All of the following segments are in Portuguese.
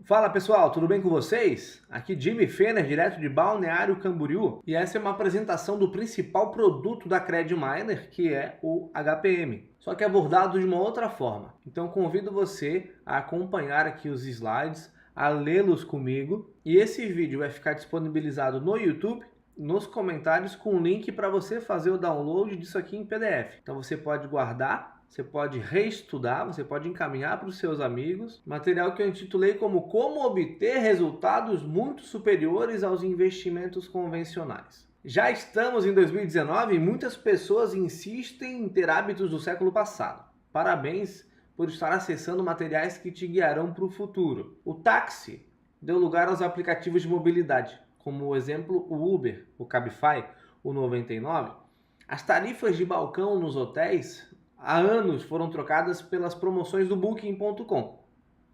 Fala pessoal, tudo bem com vocês? Aqui Jimmy Fener, direto de Balneário Camboriú, e essa é uma apresentação do principal produto da CredMiner, que é o HPM, só que abordado de uma outra forma. Então convido você a acompanhar aqui os slides, a lê-los comigo, e esse vídeo vai ficar disponibilizado no YouTube, nos comentários, com um link para você fazer o download disso aqui em PDF. Então você pode guardar, você pode reestudar, você pode encaminhar para os seus amigos. Material que eu intitulei como Como obter resultados muito superiores aos investimentos convencionais. Já estamos em 2019 e muitas pessoas insistem em ter hábitos do século passado. Parabéns por estar acessando materiais que te guiarão para o futuro. O táxi deu lugar aos aplicativos de mobilidade, como o exemplo o Uber, o Cabify, o 99. As tarifas de balcão nos hotéis há anos foram trocadas pelas promoções do Booking.com,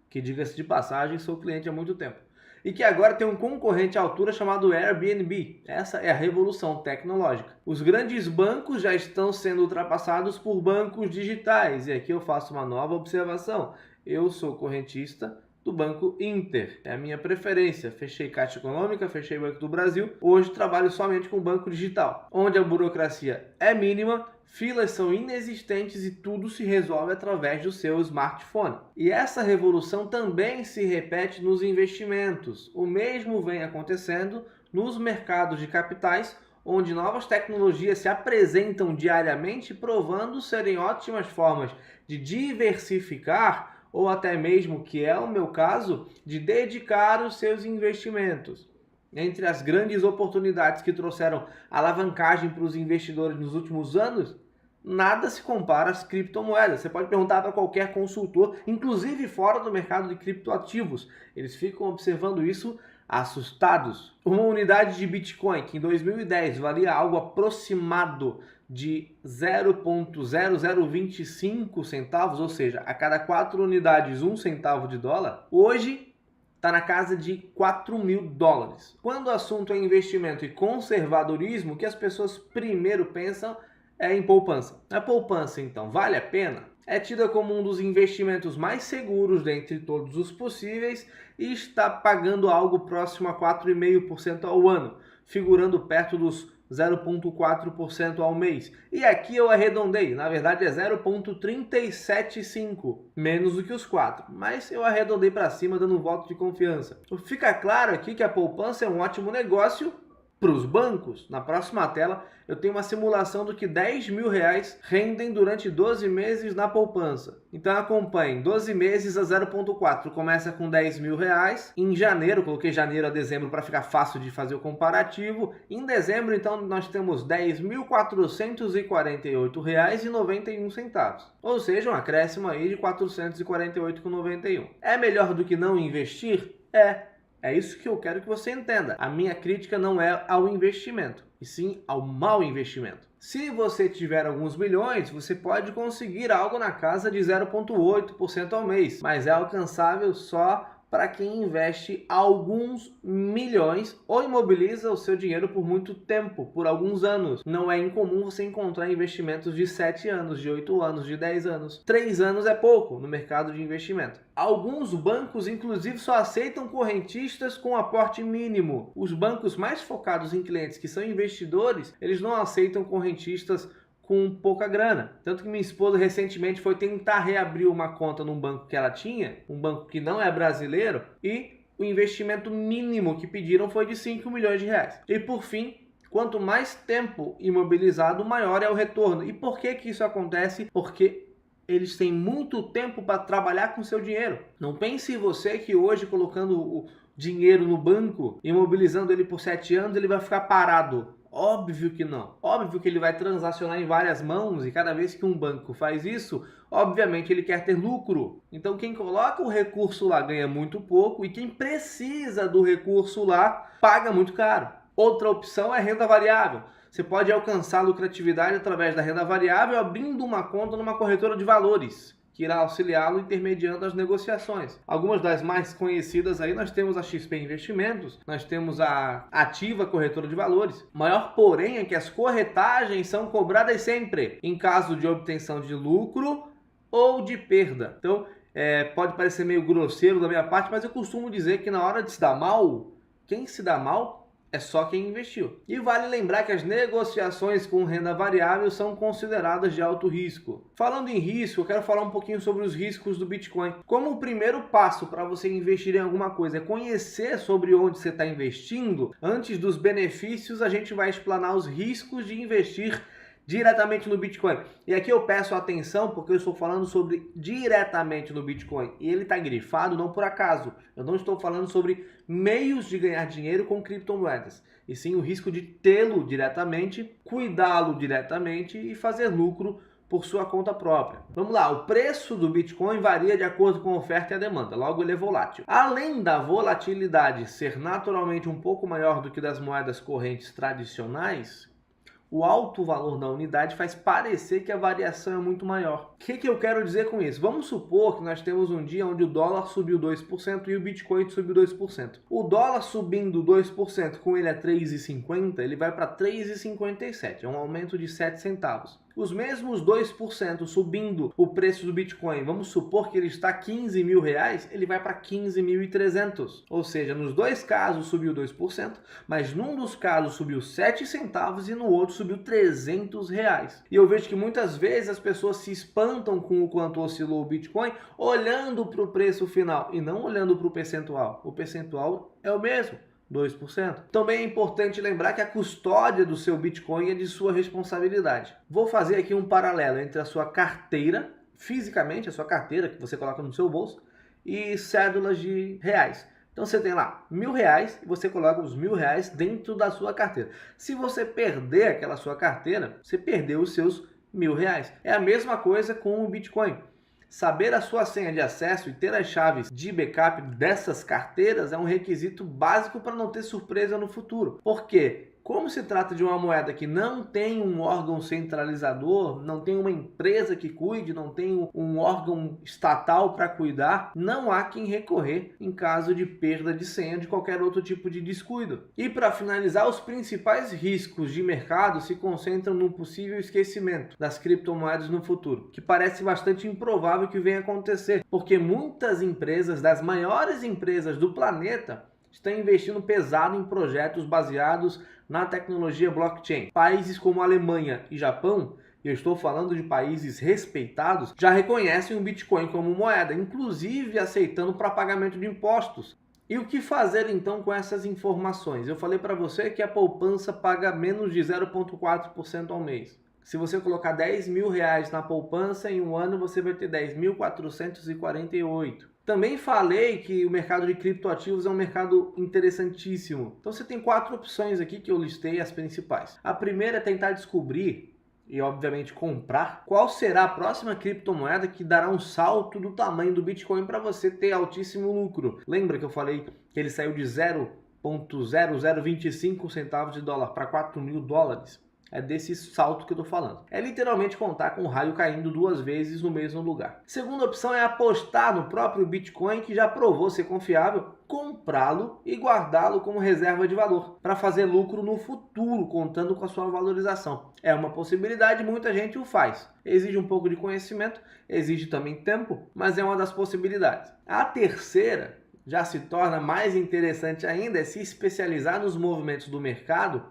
que, diga-se de passagem, sou cliente há muito tempo, e que agora tem um concorrente à altura chamado Airbnb. Essa é a revolução tecnológica. Os grandes bancos já estão sendo ultrapassados por bancos digitais, e aqui eu faço uma nova observação. Eu sou correntista do Banco Inter, é a minha preferência. Fechei Caixa Econômica, fechei Banco do Brasil, hoje trabalho somente com o banco digital, onde a burocracia é mínima, filas são inexistentes e tudo se resolve através do seu smartphone. E essa revolução também se repete nos investimentos. O mesmo vem acontecendo nos mercados de capitais, onde novas tecnologias se apresentam diariamente, provando serem ótimas formas de diversificar ou até mesmo, que é o meu caso, de dedicar os seus investimentos. Entre as grandes oportunidades que trouxeram alavancagem para os investidores nos últimos anos, nada se compara às criptomoedas. Você pode perguntar para qualquer consultor, inclusive fora do mercado de criptoativos. Eles ficam observando isso assustados. Uma unidade de Bitcoin que em 2010 valia algo aproximado de 0,0025 centavos, ou seja, a cada 4 unidades 1 centavo de dólar, hoje está na casa de 4 mil dólares. Quando o assunto é investimento e conservadorismo, o que as pessoas primeiro pensam é em poupança. A poupança, então, vale a pena? É tida como um dos investimentos mais seguros dentre todos os possíveis e está pagando algo próximo a 4,5% ao ano, figurando perto dos 0,4% ao mês. E aqui eu arredondei, na verdade é 0,375, menos do que os 4, mas eu arredondei para cima dando um voto de confiança. Fica claro aqui que a poupança é um ótimo negócio para os bancos. Na próxima tela eu tenho uma simulação do que 10 mil reais rendem durante 12 meses na poupança. Então acompanhe, 12 meses a 0,4, começa com 10 mil reais. Em janeiro, coloquei janeiro a dezembro para ficar fácil de fazer o comparativo. Em dezembro, então, nós temos R$ 10.448,91. Ou seja, um acréscimo aí de R$ 448,91. É melhor do que não investir? É isso que eu quero que você entenda. A minha crítica não é ao investimento, e sim ao mau investimento. Se você tiver alguns milhões, você pode conseguir algo na casa de 0,8% ao mês, mas é alcançável só para quem investe alguns milhões ou imobiliza o seu dinheiro por muito tempo, por alguns anos. Não é incomum você encontrar investimentos de 7 anos, de 8 anos, de 10 anos. 3 anos é pouco no mercado de investimento. Alguns bancos, inclusive, só aceitam correntistas com aporte mínimo. Os bancos mais focados em clientes que são investidores, eles não aceitam correntistas com pouca grana. Tanto que minha esposa recentemente foi tentar reabrir uma conta num banco que ela tinha, um banco que não é brasileiro, e o investimento mínimo que pediram foi de 5 milhões de reais. E por fim, quanto mais tempo imobilizado, maior é o retorno. E por que isso acontece? Porque eles têm muito tempo para trabalhar com seu dinheiro. Não pense você que hoje, colocando o dinheiro no banco, imobilizando ele por 7 anos, ele vai ficar parado. Óbvio que não. Óbvio que ele vai transacionar em várias mãos e cada vez que um banco faz isso, obviamente ele quer ter lucro. Então quem coloca o recurso lá ganha muito pouco e quem precisa do recurso lá paga muito caro. Outra opção é renda variável. Você pode alcançar lucratividade através da renda variável abrindo uma conta numa corretora de valores, que irá auxiliá-lo intermediando as negociações. Algumas das mais conhecidas aí, nós temos a XP Investimentos, nós temos a Ativa Corretora de Valores. O maior porém é que as corretagens são cobradas sempre, em caso de obtenção de lucro ou de perda. Então, Pode parecer meio grosseiro da minha parte, mas eu costumo dizer que na hora de se dar mal, quem se dá mal é só quem investiu. E vale lembrar que as negociações com renda variável são consideradas de alto risco. Falando em risco, eu quero falar um pouquinho sobre os riscos do Bitcoin. Como o primeiro passo para você investir em alguma coisa é conhecer sobre onde você está investindo, antes dos benefícios a gente vai explanar os riscos de investir diretamente no Bitcoin. E aqui eu peço atenção porque eu estou falando sobre diretamente no Bitcoin. E ele está grifado não por acaso. Eu não estou falando sobre meios de ganhar dinheiro com criptomoedas. E sim o risco de tê-lo diretamente, cuidá-lo diretamente e fazer lucro por sua conta própria. Vamos lá, o preço do Bitcoin varia de acordo com a oferta e a demanda, logo ele é volátil. Além da volatilidade ser naturalmente um pouco maior do que das moedas correntes tradicionais, o alto valor da unidade faz parecer que a variação é muito maior. O que eu quero dizer com isso? Vamos supor que nós temos um dia onde o dólar subiu 2% e o Bitcoin subiu 2%. O dólar subindo 2%, com ele a 3,50, ele vai para 3,57, é um aumento de 7 centavos. Os mesmos 2% subindo o preço do Bitcoin, vamos supor que ele está a R$15.000, ele vai para 15.300. Ou seja, nos dois casos subiu 2%, mas num dos casos subiu 7 centavos e no outro subiu R$300. E eu vejo que muitas vezes as pessoas se espantam com o quanto oscilou o Bitcoin olhando para o preço final e não olhando para o percentual. O percentual é o mesmo. 2%. Também é importante lembrar que a custódia do seu Bitcoin é de sua responsabilidade. Vou fazer aqui um paralelo entre a sua carteira, fisicamente, a sua carteira que você coloca no seu bolso, e cédulas de reais. Então você tem lá R$1.000 e você coloca os R$1.000 dentro da sua carteira. Se você perder aquela sua carteira, você perdeu os seus R$1.000. É a mesma coisa com o Bitcoin. Saber a sua senha de acesso e ter as chaves de backup dessas carteiras é um requisito básico para não ter surpresa no futuro. Por quê? Como se trata de uma moeda que não tem um órgão centralizador, não tem uma empresa que cuide, não tem um órgão estatal para cuidar, não há quem recorrer em caso de perda de senha ou de qualquer outro tipo de descuido. E para finalizar, os principais riscos de mercado se concentram no possível esquecimento das criptomoedas no futuro, que parece bastante improvável que venha acontecer, porque muitas empresas, das maiores empresas do planeta, estão investindo pesado em projetos baseados na tecnologia blockchain. Países como Alemanha e Japão, e eu estou falando de países respeitados, já reconhecem o Bitcoin como moeda, inclusive aceitando para pagamento de impostos. E o que fazer então com essas informações? Eu falei para você que a poupança paga menos de 0,4% ao mês. Se você colocar R$10.000 na poupança, em um ano você vai ter 10.448. Também falei que o mercado de criptoativos é um mercado interessantíssimo. Então você tem 4 opções aqui que eu listei as principais. A primeira é tentar descobrir e obviamente comprar qual será a próxima criptomoeda que dará um salto do tamanho do Bitcoin para você ter altíssimo lucro. Lembra que eu falei que ele saiu de 0,0025 centavos de dólar para $4.000? É desse salto que eu tô falando. É literalmente contar com o raio caindo 2 vezes no mesmo lugar. Segunda opção é apostar no próprio Bitcoin, que já provou ser confiável, comprá-lo e guardá-lo como reserva de valor, para fazer lucro no futuro, contando com a sua valorização. É uma possibilidade, muita gente o faz. Exige um pouco de conhecimento, exige também tempo, mas é uma das possibilidades. A terceira já se torna mais interessante ainda, é se especializar nos movimentos do mercado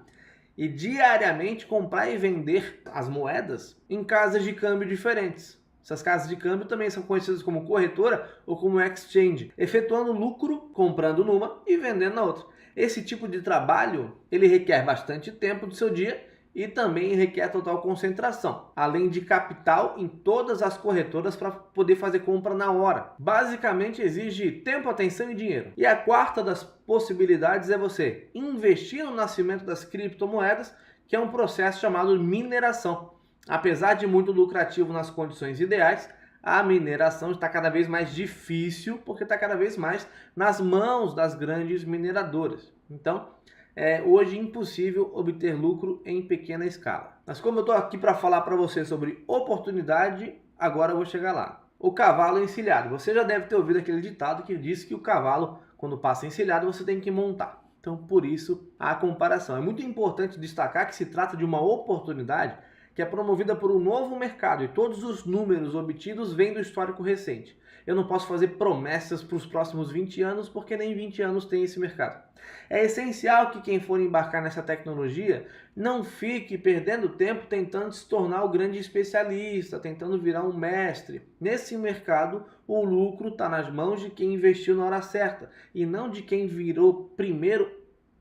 e diariamente comprar e vender as moedas em casas de câmbio diferentes. Essas casas de câmbio também são conhecidas como corretora ou como exchange, efetuando lucro comprando numa e vendendo na outra. Esse tipo de trabalho ele requer bastante tempo do seu dia e também requer total concentração, além de capital em todas as corretoras para poder fazer compra na hora. Basicamente exige tempo, atenção e dinheiro. E a quarta das possibilidades é você investir no nascimento das criptomoedas, que é um processo chamado mineração. Apesar de muito lucrativo nas condições ideais, a mineração está cada vez mais difícil porque está cada vez mais nas mãos das grandes mineradoras. Então, é hoje impossível obter lucro em pequena escala. Mas como eu estou aqui para falar para você sobre oportunidade, agora eu vou chegar lá. O cavalo encilhado. Você já deve ter ouvido aquele ditado que diz que o cavalo, quando passa encilhado, você tem que montar. Então, por isso, a comparação. É muito importante destacar que se trata de uma oportunidade que é promovida por um novo mercado e todos os números obtidos vêm do histórico recente. eu não posso fazer promessas para os próximos 20 anos, porque nem 20 anos tem esse mercado. É essencial que quem for embarcar nessa tecnologia não fique perdendo tempo tentando se tornar o grande especialista, tentando virar um mestre. Nesse mercado, o lucro está nas mãos de quem investiu na hora certa e não de quem virou primeiro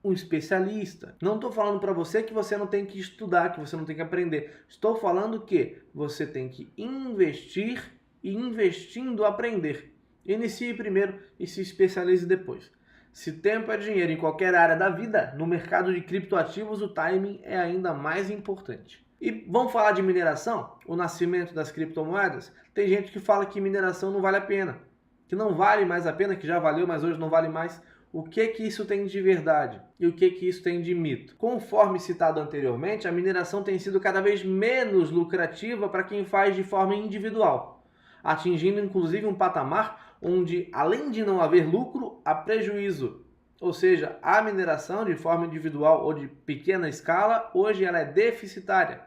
um especialista. Não estou falando para você que você não tem que estudar, que você não tem que aprender. Estou falando que você tem que investir e investindo aprender. Inicie primeiro e se especialize depois. Se tempo é dinheiro em qualquer área da vida, no mercado de criptoativos o timing é ainda mais importante. E vamos falar de mineração? O nascimento das criptomoedas? Tem gente que fala que mineração não vale a pena, que não vale mais a pena, que já valeu, mas hoje não vale mais. O que isso tem de verdade e o que isso tem de mito? Conforme citado anteriormente, a mineração tem sido cada vez menos lucrativa para quem faz de forma individual, atingindo inclusive um patamar onde, além de não haver lucro, há prejuízo. Ou seja, a mineração de forma individual ou de pequena escala, hoje ela é deficitária.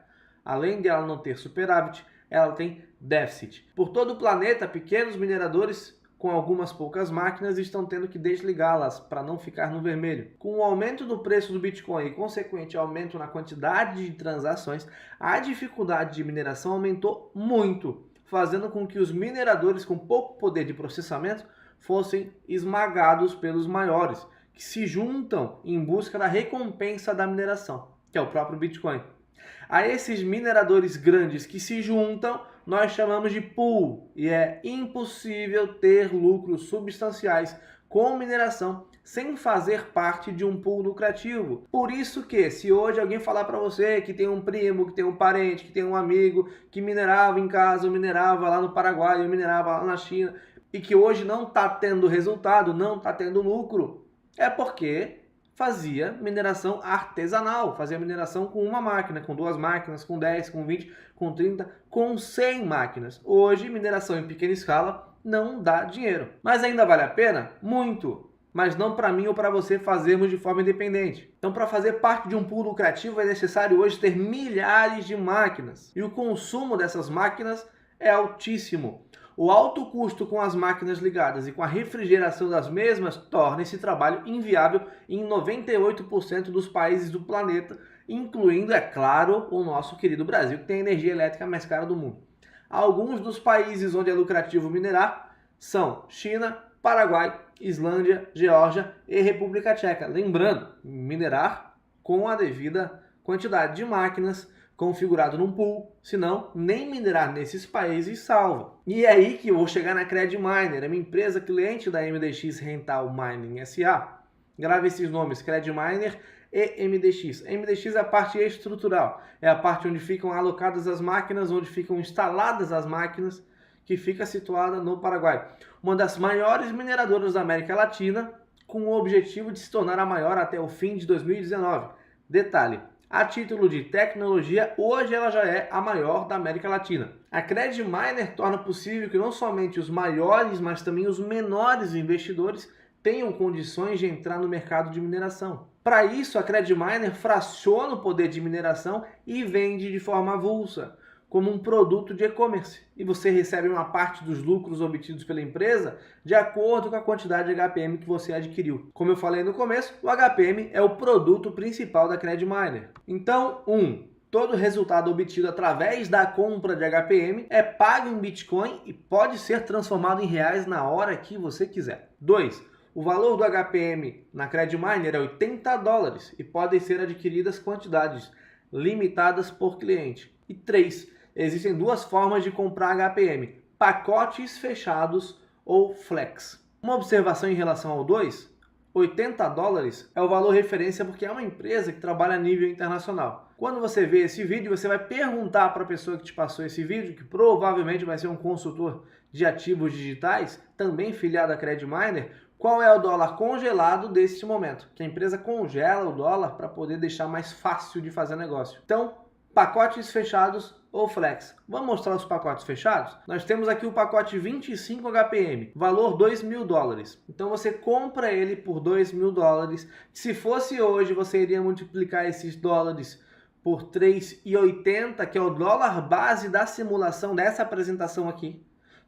Além de ela não ter superávit, ela tem déficit. Por todo o planeta, pequenos mineradores com algumas poucas máquinas estão tendo que desligá-las para não ficar no vermelho. Com o aumento do preço do Bitcoin e consequente aumento na quantidade de transações, a dificuldade de mineração aumentou muito, fazendo com que os mineradores com pouco poder de processamento fossem esmagados pelos maiores, que se juntam em busca da recompensa da mineração, que é o próprio Bitcoin. A esses mineradores grandes que se juntam, nós chamamos de pool, e é impossível ter lucros substanciais com mineração sem fazer parte de um pool lucrativo. Por isso que, se hoje alguém falar para você que tem um primo, que tem um parente, que tem um amigo que minerava em casa, ou minerava lá no Paraguai, ou minerava lá na China, e que hoje não está tendo resultado, não está tendo lucro, é porque fazia mineração artesanal, fazia mineração com uma máquina, com 2 máquinas, com 10, com 20, com 30, com 100 máquinas. Hoje, mineração em pequena escala não dá dinheiro. Mas ainda vale a pena? Muito! Mas não para mim ou para você fazermos de forma independente. Então, para fazer parte de um pool lucrativo é necessário hoje ter milhares de máquinas. E o consumo dessas máquinas é altíssimo. O alto custo com as máquinas ligadas e com a refrigeração das mesmas torna esse trabalho inviável em 98% dos países do planeta, incluindo, é claro, o nosso querido Brasil, que tem a energia elétrica mais cara do mundo. Alguns dos países onde é lucrativo minerar são China, Paraguai, Islândia, Geórgia e República Tcheca. Lembrando, minerar com a devida quantidade de máquinas, configurado num pool, senão nem minerar nesses países salva. E é aí que eu vou chegar na CredMiner, é uma empresa cliente da MDX Rental Mining SA. Grave esses nomes, CredMiner e MDX. MDX é a parte estrutural, é a parte onde ficam alocadas as máquinas, onde ficam instaladas as máquinas, que fica situada no Paraguai. Uma das maiores mineradoras da América Latina, com o objetivo de se tornar a maior até o fim de 2019. Detalhe, a título de tecnologia, hoje ela já é a maior da América Latina. A CredMiner torna possível que não somente os maiores, mas também os menores investidores tenham condições de entrar no mercado de mineração. Para isso, a CredMiner fraciona o poder de mineração e vende de forma avulsa, como um produto de e-commerce. E você recebe uma parte dos lucros obtidos pela empresa de acordo com a quantidade de HPM que você adquiriu. Como eu falei no começo, o HPM é o produto principal da CredMiner. Então, todo resultado obtido através da compra de HPM é pago em Bitcoin e pode ser transformado em reais na hora que você quiser. 2. O valor do HPM na CredMiner é $80 e podem ser adquiridas quantidades limitadas por cliente. E 3. Existem 2 formas de comprar HPM, pacotes fechados ou flex. Uma observação em relação ao 2, $80 é o valor referência porque é uma empresa que trabalha a nível internacional. Quando você vê esse vídeo, você vai perguntar para a pessoa que te passou esse vídeo, que provavelmente vai ser um consultor de ativos digitais, também filiado à CredMiner, qual é o dólar congelado deste momento, que a empresa congela o dólar para poder deixar mais fácil de fazer negócio. Então, pacotes fechados ou flex. Vamos mostrar os pacotes fechados? Nós temos aqui o pacote 25 HPM, valor $2.000. Então você compra ele por $2.000. Se fosse hoje, você iria multiplicar esses dólares por 3,80, que é o dólar base da simulação dessa apresentação aqui.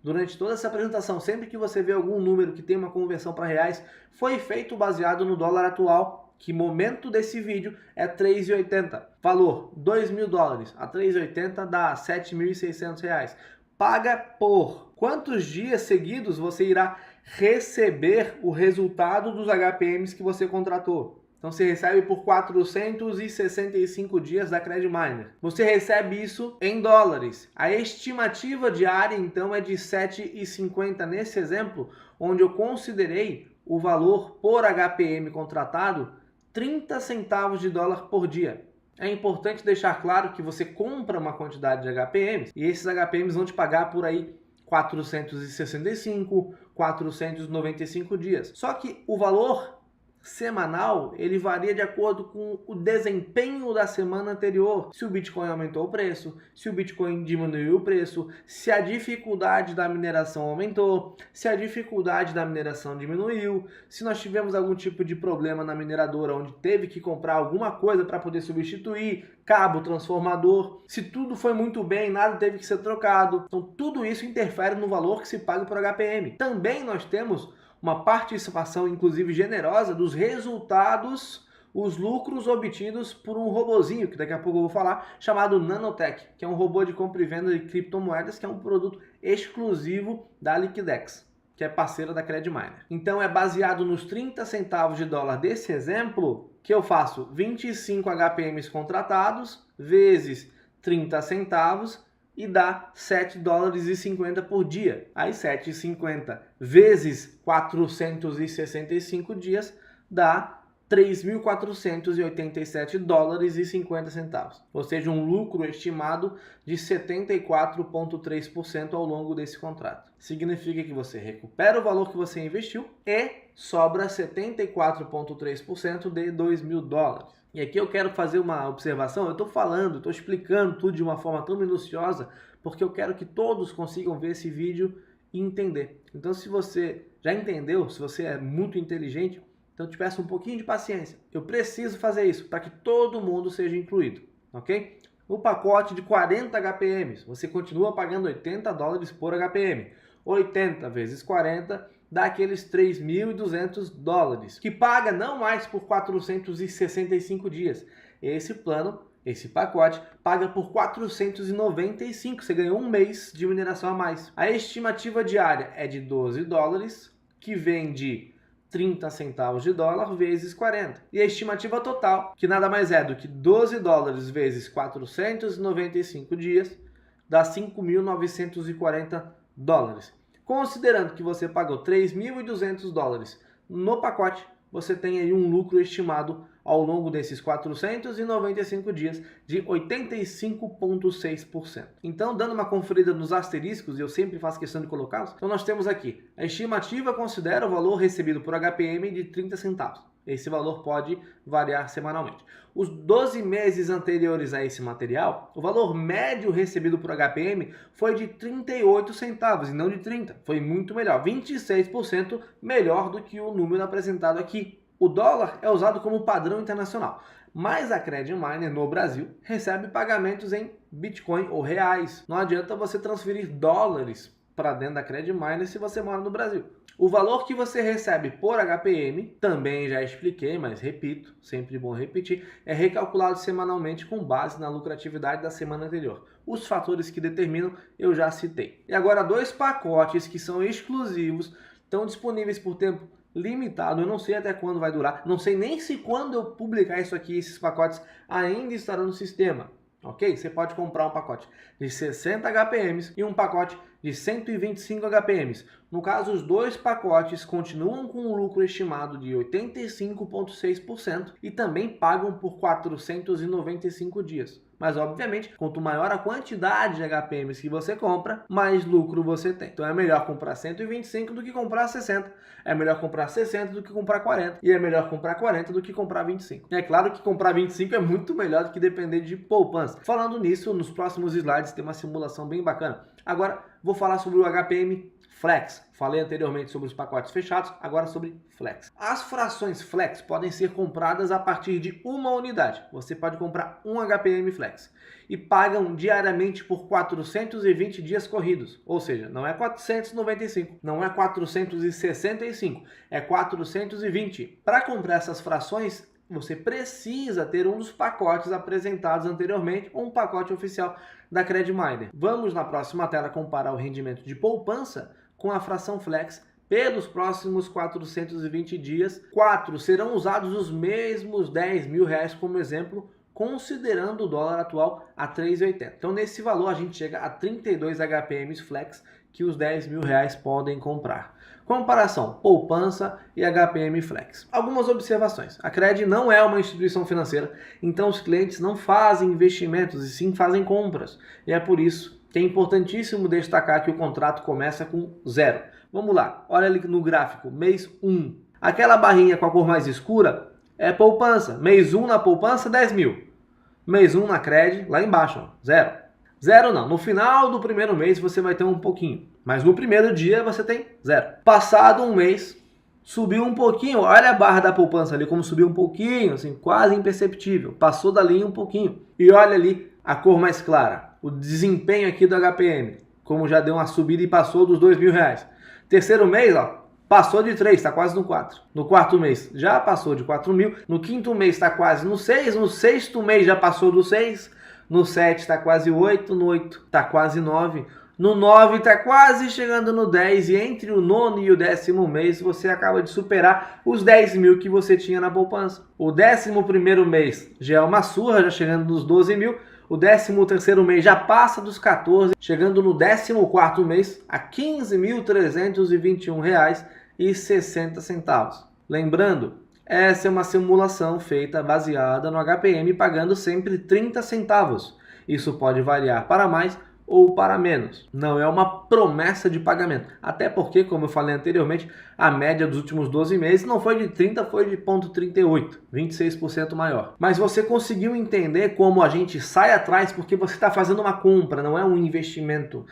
durante toda essa apresentação, sempre que você vê algum número que tem uma conversão para reais, foi feito baseado no dólar atual, que momento desse vídeo é 3,80. Valor, 2.000 dólares. A 3,80 dá 7.600 reais. Paga por quantos dias seguidos você irá receber o resultado dos HPMs que você contratou. Então você recebe por 465 dias da CredMiner. Você recebe isso em dólares. A estimativa diária então é de 7,50 nesse exemplo, onde eu considerei o valor por HPM contratado 30 centavos de dólar por dia. É importante deixar claro que você compra uma quantidade de HPMs e esses HPMs vão te pagar por aí 465, 495 dias. Só que o valor semanal, ele varia de acordo com o desempenho da semana anterior. Se o Bitcoin aumentou o preço, se o Bitcoin diminuiu o preço, se a dificuldade da mineração aumentou, se a dificuldade da mineração diminuiu, se nós tivemos algum tipo de problema na mineradora onde teve que comprar alguma coisa para poder substituir, cabo, transformador, se tudo foi muito bem, nada teve que ser trocado. Então tudo isso interfere no valor que se paga por HPM. Também nós temos uma participação, inclusive generosa, dos resultados, os lucros obtidos por um robozinho, que daqui a pouco eu vou falar, chamado Nanotech, que é um robô de compra e venda de criptomoedas, que é um produto exclusivo da Liquidex, que é parceira da CredMiner. Então é baseado nos 30 centavos de dólar desse exemplo, que eu faço 25 HPMs contratados, vezes 30 centavos, e dá 7 dólares e 50 por dia. Aí 7,50 vezes 465 dias dá 3.487 dólares e 50 centavos. Ou seja, um lucro estimado de 74,3% ao longo desse contrato. Significa que você recupera o valor que você investiu e sobra 74,3% de 2.000 dólares. E aqui eu quero fazer uma observação, eu estou falando, estou explicando tudo de uma forma tão minuciosa, porque eu quero que todos consigam ver esse vídeo e entender. Então se você já entendeu, se você é muito inteligente, então eu te peço um pouquinho de paciência. Eu preciso fazer isso para que todo mundo seja incluído, ok? No pacote de 40 HPMs, você continua pagando 80 dólares por HPM. 80 vezes 40 dá aqueles 3.200 dólares, que paga não mais por 465 dias. Esse plano, esse pacote, paga por 495, você ganhou um mês de mineração a mais. A estimativa diária é de 12 dólares, que vem de 30 centavos de dólar vezes 40. E a estimativa total, que nada mais é do que 12 dólares vezes 495 dias, dá 5.940 dólares. Considerando que você pagou 3.200 dólares no pacote, você tem aí um lucro estimado ao longo desses 495 dias de 85,6%. Então, dando uma conferida nos asteriscos, e eu sempre faço questão de colocá-los, então nós temos aqui, a estimativa considera o valor recebido por HPM de 30 centavos. Esse valor pode variar semanalmente. Os 12 meses anteriores a esse material, o valor médio recebido por HPM foi de 38 centavos e não de 30. Foi muito melhor, 26% melhor do que o número apresentado aqui. O dólar é usado como padrão internacional, mas a CredMiner no Brasil recebe pagamentos em Bitcoin ou reais. Não adianta você transferir dólares para dentro da CredMiner se você mora no Brasil. O valor que você recebe por HPM, também já expliquei, mas repito, sempre bom repetir, é recalculado semanalmente com base na lucratividade da semana anterior. Os fatores que determinam eu já citei. E agora 2 pacotes que são exclusivos, estão disponíveis por tempo limitado, eu não sei até quando vai durar, não sei nem se quando eu publicar isso aqui, esses pacotes ainda estarão no sistema. Ok? Você pode comprar um pacote de 60 HPMs e um pacote de 125 HPMs. No caso, os 2 pacotes continuam com um lucro estimado de 85,6% e também pagam por 495 dias. Mas, obviamente, quanto maior a quantidade de HPMs que você compra, mais lucro você tem. Então é melhor comprar 125 do que comprar 60. É melhor comprar 60 do que comprar 40. E é melhor comprar 40 do que comprar 25. É claro que comprar 25 é muito melhor do que depender de poupança. Falando nisso, nos próximos slides tem uma simulação bem bacana. Agora, vou falar sobre o HPM Flex. Falei anteriormente sobre os pacotes fechados, agora sobre Flex. As frações Flex podem ser compradas a partir de uma unidade. Você pode comprar um HPM Flex e pagam diariamente por 420 dias corridos. Ou seja, não é 495, não é 465, é 420. Para comprar essas frações, você precisa ter um dos pacotes apresentados anteriormente ou um pacote oficial da CredMiner. Vamos na próxima tela comparar o rendimento de poupança com a fração Flex pelos próximos 420 dias. 4 serão usados os mesmos 10 mil reais como exemplo, considerando o dólar atual a 3,80. Então nesse valor a gente chega a 32 HPMs Flex que os 10 mil reais podem comprar. Comparação, poupança e HPM Flex. Algumas observações. A Cred não é uma instituição financeira, então os clientes não fazem investimentos e sim fazem compras. E é por isso que é importantíssimo destacar que o contrato começa com 0. Vamos lá, olha ali no gráfico, mês 1. Aquela barrinha com a cor mais escura é poupança. Mês 1 na poupança, 10 mil. Mês 1 na Cred, lá embaixo, 0. 0 não, no final do primeiro mês você vai ter um pouquinho, mas no primeiro dia você tem 0. Passado um mês, subiu um pouquinho, olha a barra da poupança ali como subiu um pouquinho, assim, quase imperceptível, passou dali um pouquinho. E olha ali a cor mais clara, o desempenho aqui do HPM, como já deu uma subida e passou dos 2 mil reais. Terceiro mês, ó, passou de 3, está quase no 4. No quarto mês já passou de 4 mil, no quinto mês está quase no 6, no sexto mês já passou do 6, no 7 está quase 8, no 8 está quase 9, no 9 está quase chegando no 10 e entre o nono e o 10º mês você acaba de superar os 10 mil que você tinha na poupança. O 11º mês já é uma surra, já chegando nos 12 mil, o 13º mês já passa dos 14, chegando no 14º mês a R$ 15.321,60. Lembrando, essa é uma simulação feita baseada no HPM pagando sempre 30 centavos. Isso pode variar para mais ou para menos. Não é uma promessa de pagamento. Até porque, como eu falei anteriormente, a média dos últimos 12 meses não foi de 30, foi de 0,38, 26% maior. Mas você conseguiu entender como a gente sai atrás porque você está fazendo uma compra, não é um investimento.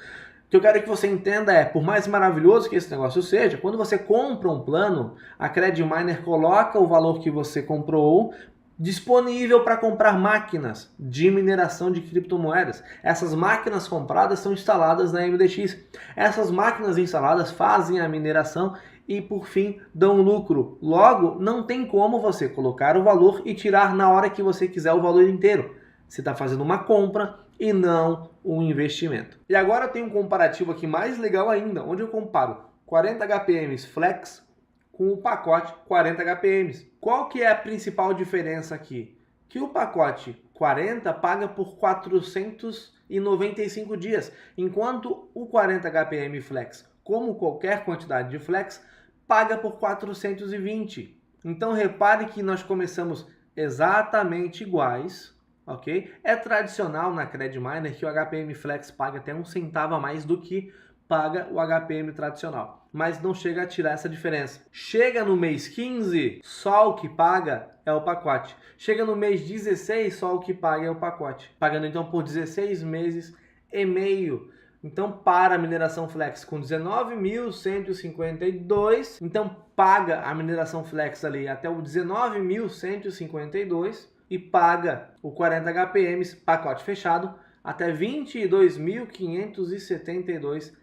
O que eu quero que você entenda é, por mais maravilhoso que esse negócio seja, quando você compra um plano, a CredMiner coloca o valor que você comprou disponível para comprar máquinas de mineração de criptomoedas. Essas máquinas compradas são instaladas na MDX. Essas máquinas instaladas fazem a mineração e, por fim, dão lucro. Logo, não tem como você colocar o valor e tirar na hora que você quiser o valor inteiro. Você está fazendo uma compra e não um investimento. E agora tem um comparativo aqui mais legal ainda, onde eu comparo 40 HPMs Flex com o pacote 40 HPMs. Qual que é a principal diferença aqui? Que o pacote 40 paga por 495 dias, enquanto o 40 HPM Flex, como qualquer quantidade de Flex, paga por 420. Então repare que nós começamos exatamente iguais, ok? É tradicional na CredMiner que o HPM Flex paga até 1 centavo a mais do que paga o HPM tradicional, mas não chega a tirar essa diferença. Chega no mês 15, só o que paga é o pacote. Chega no mês 16, só o que paga é o pacote. Pagando então por 16 meses e meio. Então, para a mineração Flex com 19.152, então paga a mineração Flex ali até o 19.152 e paga o 40 HPMs pacote fechado até R$ 22.572.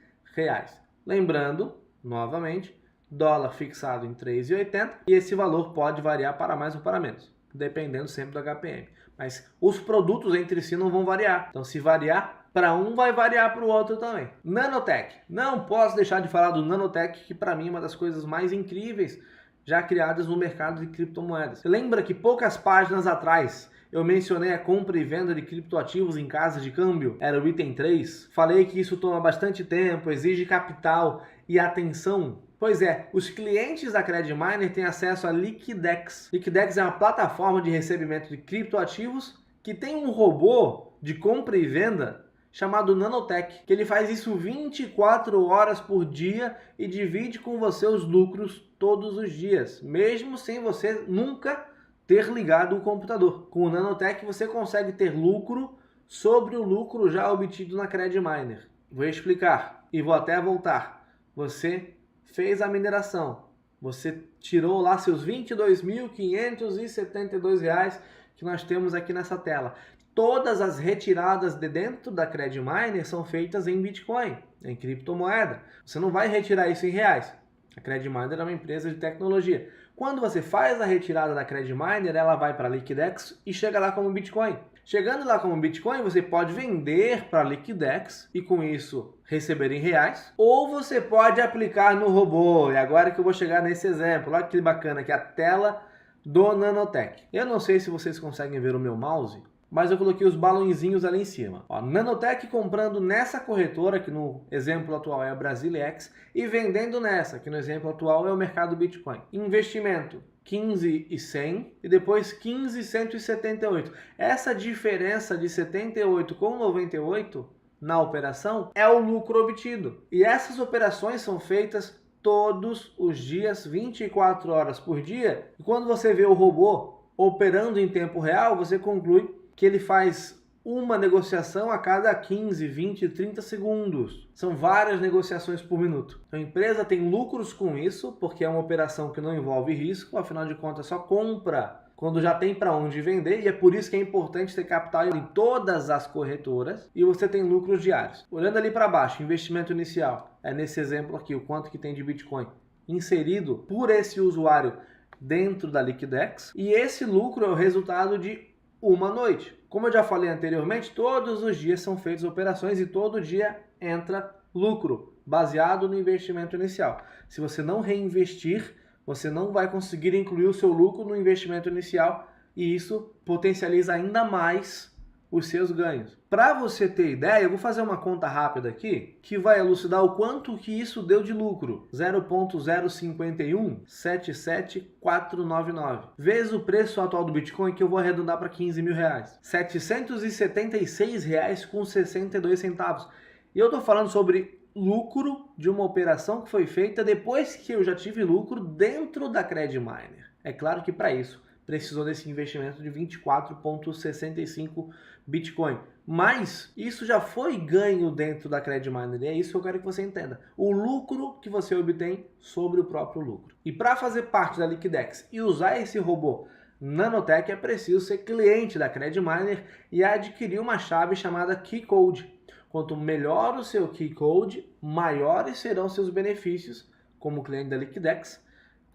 Lembrando, novamente, dólar fixado em 3,80 e esse valor pode variar para mais ou para menos, dependendo sempre do HPM. Mas os produtos entre si não vão variar. Então, se variar para um, vai variar para o outro também. Nanotech. Não posso deixar de falar do Nanotech, que para mim é uma das coisas mais incríveis já criadas no mercado de criptomoedas. Lembra que poucas páginas atrás eu mencionei a compra e venda de criptoativos em casas de câmbio, era o item 3. Falei que isso toma bastante tempo, exige capital e atenção. Pois é, os clientes da CredMiner têm acesso a Liquidex. Liquidex é uma plataforma de recebimento de criptoativos que tem um robô de compra e venda chamado Nanotech, que ele faz isso 24 horas por dia e divide com você os lucros todos os dias, mesmo sem você nunca ter ligado o computador. Com o Nanotech você consegue ter lucro sobre o lucro já obtido na CredMiner. Vou explicar. e vou até voltar. Você fez a mineração, você tirou lá seus R$ 22.572 que nós temos aqui nessa tela. Todas as retiradas de dentro da CredMiner são feitas em Bitcoin, em criptomoeda. Você não vai retirar isso em reais. A CredMiner é uma empresa de tecnologia. Quando você faz a retirada da CredMiner, ela vai para a Liquidex e chega lá como Bitcoin. Chegando lá como Bitcoin, você pode vender para a Liquidex e com isso receber em reais. Ou você pode aplicar no robô. E agora que eu vou chegar nesse exemplo. Olha que bacana aqui, a tela do Nanotech. Eu não sei se vocês conseguem ver o meu mouse, mas eu coloquei os balãozinhos ali em cima. Ó, Nanotech comprando nessa corretora, que no exemplo atual é a Brasilex, e vendendo nessa, que no exemplo atual é o mercado Bitcoin. Investimento 15.100 e depois 15.178. Essa diferença de 78 com 98 na operação é o lucro obtido. E essas operações são feitas todos os dias, 24 horas por dia. E quando você vê o robô operando em tempo real, você conclui que ele faz uma negociação a cada 15, 20, 30 segundos. São várias negociações por minuto. Então, a empresa tem lucros com isso, porque é uma operação que não envolve risco, afinal de contas só compra quando já tem para onde vender, e é por isso que é importante ter capital em todas as corretoras e você tem lucros diários. Olhando ali para baixo, investimento inicial, é nesse exemplo aqui, o quanto que tem de Bitcoin inserido por esse usuário dentro da Liquidex, e esse lucro é o resultado de uma noite. Como eu já falei anteriormente, todos os dias são feitas operações e todo dia entra lucro, baseado no investimento inicial. Se você não reinvestir, você não vai conseguir incluir o seu lucro no investimento inicial e isso potencializa ainda mais os seus ganhos. Para você ter ideia, eu vou fazer uma conta rápida aqui que vai elucidar o quanto que isso deu de lucro. 0.05177499 vezes o preço atual do Bitcoin, que eu vou arredondar para 15 mil reais. R$ 776,62. E eu estou falando sobre lucro de uma operação que foi feita depois que eu já tive lucro dentro da CredMiner. É claro que para isso precisou desse investimento de 24,65 Bitcoin. Mas isso já foi ganho dentro da CredMiner e é isso que eu quero que você entenda. O lucro que você obtém sobre o próprio lucro. E para fazer parte da Liquidex e usar esse robô Nanotech é preciso ser cliente da CredMiner e adquirir uma chave chamada Key Code. Quanto melhor o seu Key Code, maiores serão seus benefícios como cliente da Liquidex,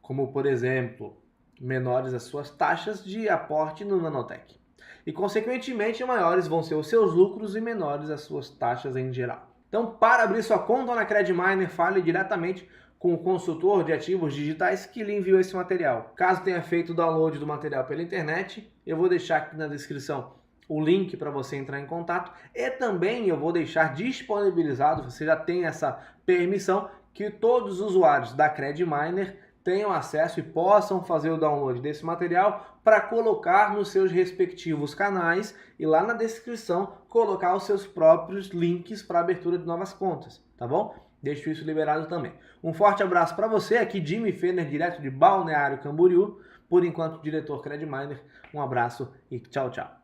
como por exemplo, menores as suas taxas de aporte no Nanotech. E, consequentemente, maiores vão ser os seus lucros e menores as suas taxas em geral. Então, para abrir sua conta na CredMiner, fale diretamente com o consultor de ativos digitais que lhe enviou esse material. Caso tenha feito o download do material pela internet, eu vou deixar aqui na descrição o link para você entrar em contato e também eu vou deixar disponibilizado, você já tem essa permissão, que todos os usuários da CredMiner tenham acesso e possam fazer o download desse material para colocar nos seus respectivos canais e lá na descrição colocar os seus próprios links para abertura de novas contas, tá bom? Deixo isso liberado também. Um forte abraço para você, aqui Jimmy Fenner, direto de Balneário Camboriú, por enquanto diretor CredMiner. Um abraço e tchau, tchau.